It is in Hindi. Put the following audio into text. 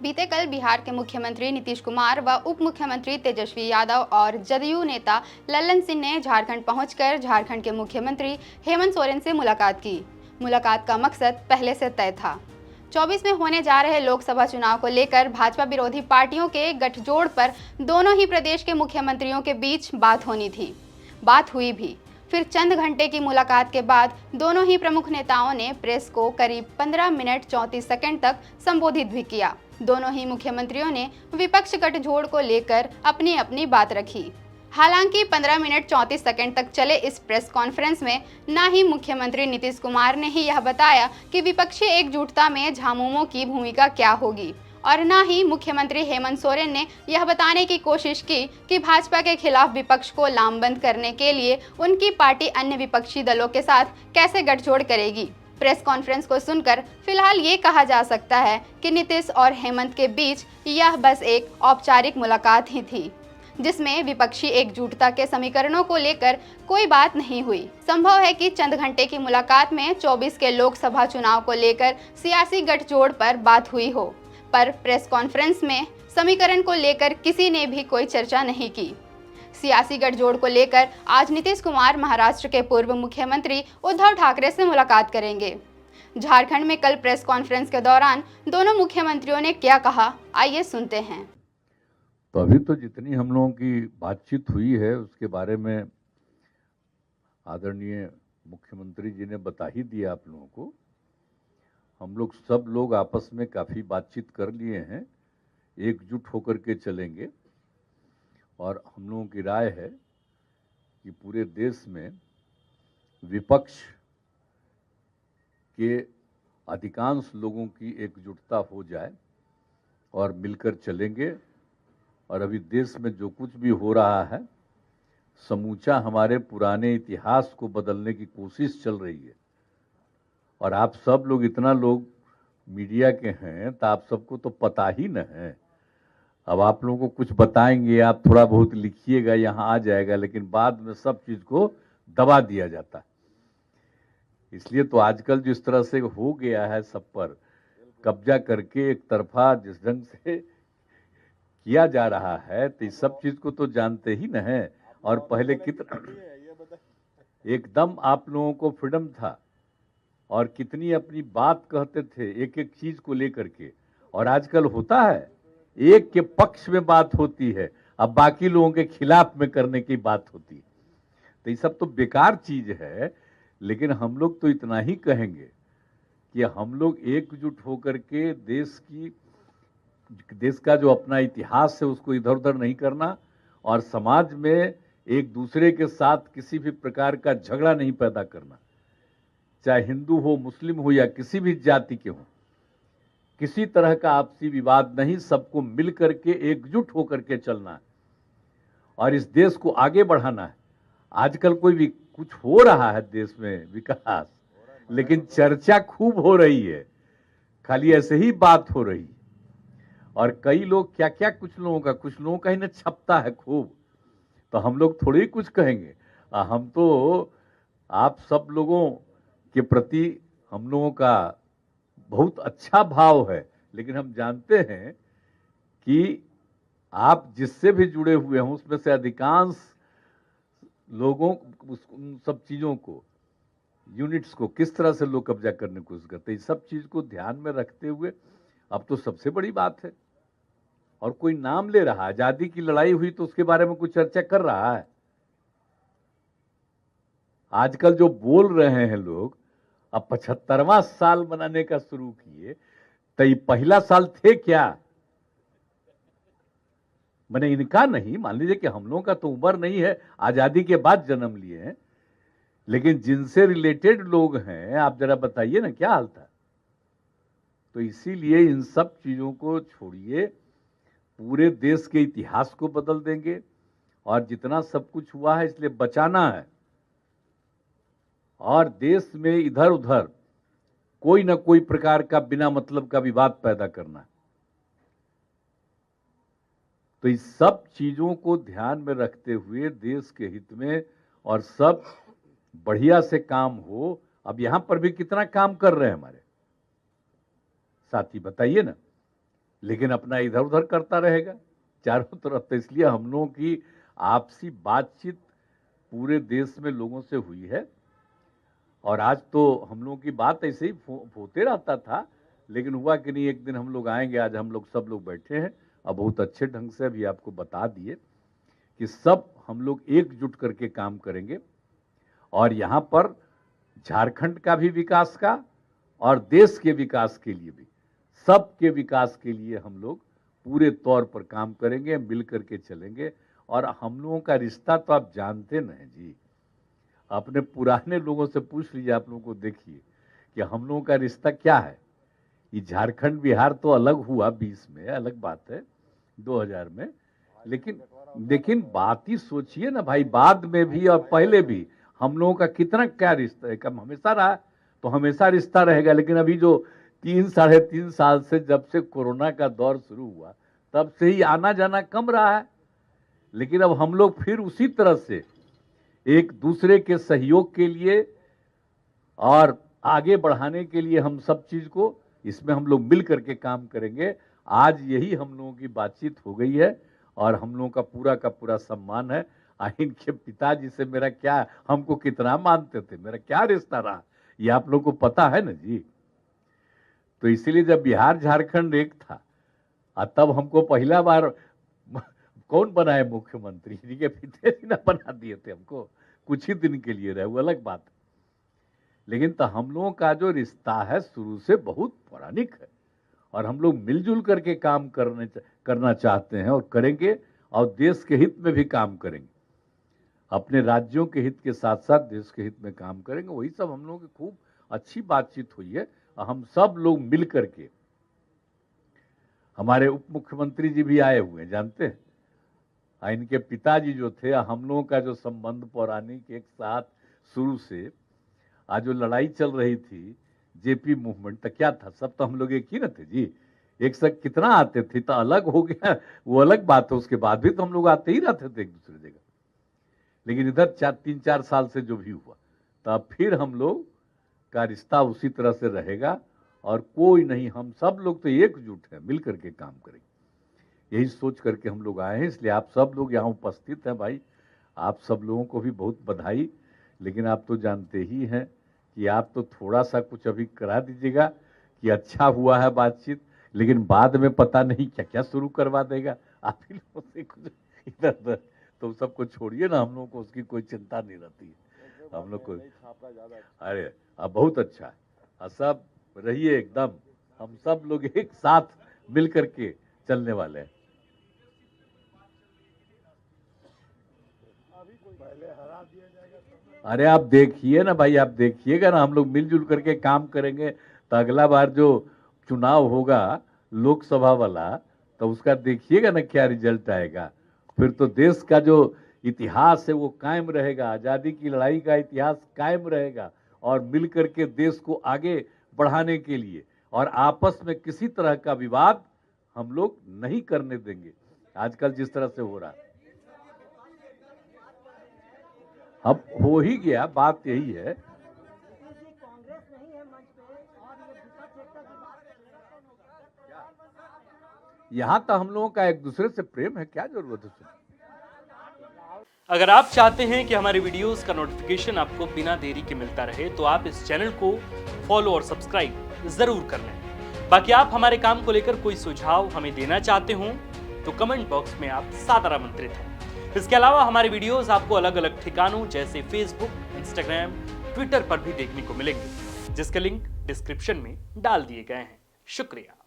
बीते कल बिहार के मुख्यमंत्री नीतीश कुमार व उप मुख्यमंत्री तेजस्वी यादव और जदयू नेता लल्लन सिंह ने झारखंड पहुंचकर झारखंड के मुख्यमंत्री हेमंत सोरेन से मुलाकात की। मुलाकात का मकसद पहले से तय था। 24 में होने जा रहे लोकसभा चुनाव को लेकर भाजपा विरोधी पार्टियों के गठजोड़ पर दोनों ही प्रदेश के मुख्यमंत्रियों के बीच बात होनी थी। बात हुई भी। फिर चंद घंटे की मुलाकात के बाद दोनों ही प्रमुख नेताओं ने प्रेस को करीब 15 मिनट 34 सेकंड तक संबोधित भी किया। दोनों ही मुख्यमंत्रियों ने विपक्ष गठजोड़ को लेकर अपनी अपनी बात रखी। हालांकि 15 मिनट 34 सेकंड तक चले इस प्रेस कॉन्फ्रेंस में न ही मुख्यमंत्री नीतीश कुमार ने ही यह बताया कि विपक्षी एकजुटता में झामुमो की भूमिका क्या होगी, और न ही मुख्यमंत्री हेमंत सोरेन ने यह बताने की कोशिश की कि भाजपा के खिलाफ विपक्ष को लामबंद करने के लिए उनकी पार्टी अन्य विपक्षी दलों के साथ कैसे गठजोड़ करेगी। प्रेस कॉन्फ्रेंस को सुनकर फिलहाल ये कहा जा सकता है कि नीतीश और हेमंत के बीच यह बस एक औपचारिक मुलाकात ही थी, जिसमें विपक्षी एकजुटता के समीकरणों को लेकर कोई बात नहीं हुई। संभव है कि चंद घंटे की मुलाकात में 24 के लोकसभा चुनाव को लेकर सियासी गठजोड़ पर बात हुई हो, पर प्रेस कॉन्फ्रेंस में समीकरण को लेकर किसी ने भी कोई चर्चा नहीं की। सियासी गठजोड़ को लेकर आज नीतीश कुमार महाराष्ट्र के पूर्व मुख्यमंत्री उद्धव ठाकरे से मुलाकात करेंगे। झारखंड में कल प्रेस कॉन्फ्रेंस के दौरान दोनों मुख्यमंत्रियों ने क्या कहा, आइए सुनते हैं। तो अभी तो जितनी हम लोगों की बातचीत हुई है उसके बारे में आदरणीय मुख्यमंत्री जी ने बता ही दिया आप लोगों को। हम लोग सब लोग आपस में काफ़ी बातचीत कर लिए हैं, एकजुट होकर के चलेंगे। और हम लोगों की राय है कि पूरे देश में विपक्ष के अधिकांश लोगों की एकजुटता हो जाए और मिलकर चलेंगे। और अभी देश में जो कुछ भी हो रहा है, समूचा हमारे पुराने इतिहास को बदलने की कोशिश चल रही है। और आप सब लोग इतना लोग मीडिया के हैं तो आप सबको तो पता ही न है। अब आप लोगों को कुछ बताएंगे, आप थोड़ा बहुत लिखिएगा, यहाँ आ जाएगा, लेकिन बाद में सब चीज़ को दबा दिया जाता है। इसलिए तो आजकल जिस तरह से हो गया है, सब पर कब्जा करके एक तरफा जिस ढंग से किया जा रहा है, तो इस सब चीज़ को तो जानते ही न है। और पहले कितना एकदम आप लोगों को फ्रीडम था और कितनी अपनी बात कहते थे एक एक चीज़ को लेकर के। और आजकल होता है एक के पक्ष में बात होती है, अब बाकी लोगों के खिलाफ में करने की बात होती है। तो ये सब तो बेकार चीज है। लेकिन हम लोग तो इतना ही कहेंगे कि हम लोग एकजुट होकर के देश का जो अपना इतिहास है उसको इधर उधर नहीं करना, और समाज में एक दूसरे के साथ किसी भी प्रकार का झगड़ा नहीं पैदा करना, चाहे हिंदू हो, मुस्लिम हो या किसी भी जाति के हो। किसी तरह का आपसी विवाद नहीं, सबको मिल करके एकजुट होकर के चलना है और इस देश को आगे बढ़ाना है। आजकल कोई भी कुछ हो रहा है देश में विकास, लेकिन चर्चा खूब हो रही है, खाली ऐसे ही बात हो रही है। और कई लोग क्या क्या, कुछ लोगों का ही न छपता है खूब। तो हम लोग थोड़ी ही कुछ कहेंगे। हम तो आप सब लोगों के प्रति हम लोगों का बहुत अच्छा भाव है, लेकिन हम जानते हैं कि आप जिससे भी जुड़े हुए हैं उसमें से अधिकांश लोगों उन सब चीज़ों को, यूनिट्स को किस तरह से लोग कब्जा करने की कोशिश करते हैं, इस सब चीज़ को ध्यान में रखते हुए अब तो सबसे बड़ी बात है। और कोई नाम ले रहा है, आज़ादी की लड़ाई हुई तो उसके बारे में कुछ चर्चा कर रहा है। आजकल जो बोल रहे हैं लोग, अब 75वां साल मनाने का शुरू किए, तो ये पहला साल थे क्या? मैंने इनका नहीं, मान लीजिए कि हम लोगों का तो उम्र नहीं है, आजादी के बाद जन्म लिए हैं, लेकिन जिनसे रिलेटेड लोग हैं आप जरा बताइए ना क्या हाल था। तो इसीलिए इन सब चीजों को छोड़िए, पूरे देश के इतिहास को बदल देंगे। और जितना सब कुछ हुआ है इसलिए बचाना है, और देश में इधर उधर कोई ना कोई प्रकार का बिना मतलब का विवाद पैदा करना है। तो इस सब चीजों को ध्यान में रखते हुए देश के हित में और सब बढ़िया से काम हो। अब यहां पर भी कितना काम कर रहे हैं हमारे साथी, बताइए ना। लेकिन अपना इधर उधर करता रहेगा चारों तरफ। तो इसलिए हम लोगों की आपसी बातचीत पूरे देश में लोगों से हुई है। और आज तो हम लोगों की बात ऐसे ही होते रहता था, लेकिन हुआ कि नहीं, एक दिन हम लोग आएंगे। आज हम लोग सब लोग बैठे हैं और बहुत अच्छे ढंग से अभी आपको बता दिए कि सब हम लोग एकजुट करके काम करेंगे और यहाँ पर झारखंड का भी विकास का और देश के विकास के लिए भी, सबके विकास के लिए हम लोग पूरे तौर पर काम करेंगे, मिल करके चलेंगे। और हम लोगों का रिश्ता तो आप जानते न हैं जी, अपने पुराने लोगों से पूछ लीजिए, आप लोगों को देखिए कि हम लोगों का रिश्ता क्या है। ये झारखंड बिहार तो अलग हुआ 20 में, अलग बात है 2000 में, लेकिन बात ही सोचिए ना भाई, बाद में भी और पहले भी हम लोगों का कितना क्या रिश्ता है, कम हमेशा रहा तो हमेशा रिश्ता रहेगा। लेकिन अभी जो 3-3.5 साल से जब से कोरोना का दौर शुरू हुआ तब से ही आना जाना कम रहा है। लेकिन अब हम लोग फिर उसी तरह से एक दूसरे के सहयोग के लिए और आगे बढ़ाने के लिए हम सब चीज को इसमें हम लोग मिल करके काम करेंगे। आज यही हम लोगों की बातचीत हो गई है और हम लोगों का पूरा सम्मान है। इनके पिताजी से मेरा क्या, हमको कितना मानते थे, मेरा क्या रिश्ता रहा, ये आप लोगों को पता है ना जी। तो इसीलिए जब बिहार झारखंड एक था तब हमको पहला बार कौन बनाए मुख्यमंत्री, इनके पिताजी ने बना दिए थे हमको, कुछ ही दिन के लिए रहे, वो अलग बात है। लेकिन तो हम लोगों का जो रिश्ता है शुरू से बहुत पौराणिक है और हम लोग मिलजुल करके काम करना चाहते हैं और करेंगे और देश के हित में भी काम करेंगे। अपने राज्यों के हित के साथ साथ देश के हित में काम करेंगे। वही सब हम लोगों की खूब अच्छी बातचीत हुई है और हम सब लोग मिल करके, हमारे उप मुख्यमंत्री जी भी आए हुए हैं, जानते हैं, इनके पिताजी जो थे, हम लोगों का जो संबंध पौराणिक एक साथ शुरू से, आज जो लड़ाई चल रही थी जेपी मूवमेंट, तो क्या था, सब तो हम लोग एक ही न थे जी, एक साथ कितना आते थे, तो अलग हो गया वो अलग बात है। उसके बाद भी तो हम लोग आते ही रहते थे एक दूसरे जगह। लेकिन इधर 3-4 साल से जो भी हुआ, तब फिर हम लोग का रिश्ता उसी तरह से रहेगा और कोई नहीं, हम सब लोग तो एकजुट हैं, मिल करके काम करेंगे, यही सोच करके हम लोग आए हैं। इसलिए आप सब लोग यहाँ उपस्थित हैं भाई, आप सब लोगों को भी बहुत बधाई। लेकिन आप तो जानते ही हैं कि आप तो थोड़ा सा कुछ अभी करा दीजिएगा कि अच्छा हुआ है बातचीत, लेकिन बाद में पता नहीं क्या क्या शुरू करवा देगा आप ही लोगों से कुछ इधर उधर। तो सबको छोड़िए ना, हम लोगों को उसकी कोई चिंता नहीं रहती है हम लोग को। अरे अब बहुत अच्छा है, सब रहिए एकदम, हम सब लोग एक साथ मिल करके चलने वाले हैं। अरे आप देखिए ना भाई, आप देखिएगा ना, हम लोग मिलजुल करके काम करेंगे तो अगला बार जो चुनाव होगा लोकसभा वाला, तो उसका देखिएगा ना क्या रिजल्ट आएगा। फिर तो देश का जो इतिहास है वो कायम रहेगा, आजादी की लड़ाई का इतिहास कायम रहेगा और मिल करके देश को आगे बढ़ाने के लिए और आपस में किसी तरह का विवाद हम लोग नहीं करने देंगे। आजकल जिस तरह से हो रहा है, अब हो ही गया, बात यही है। यहाँ तो हम लोगों का एक दूसरे से प्रेम है, क्या जरूरत है। अगर आप चाहते हैं कि हमारे वीडियोस का नोटिफिकेशन आपको बिना देरी के मिलता रहे तो आप इस चैनल को फॉलो और सब्सक्राइब जरूर कर लें। बाकी आप हमारे काम को लेकर कोई सुझाव हमें देना चाहते हो तो कमेंट बॉक्स में आप सादर आमंत्रित हैं। इसके अलावा हमारे वीडियोस आपको अलग अलग ठिकानों जैसे फेसबुक, इंस्टाग्राम, ट्विटर पर भी देखने को मिलेंगे, जिसके लिंक डिस्क्रिप्शन में डाल दिए गए हैं। शुक्रिया।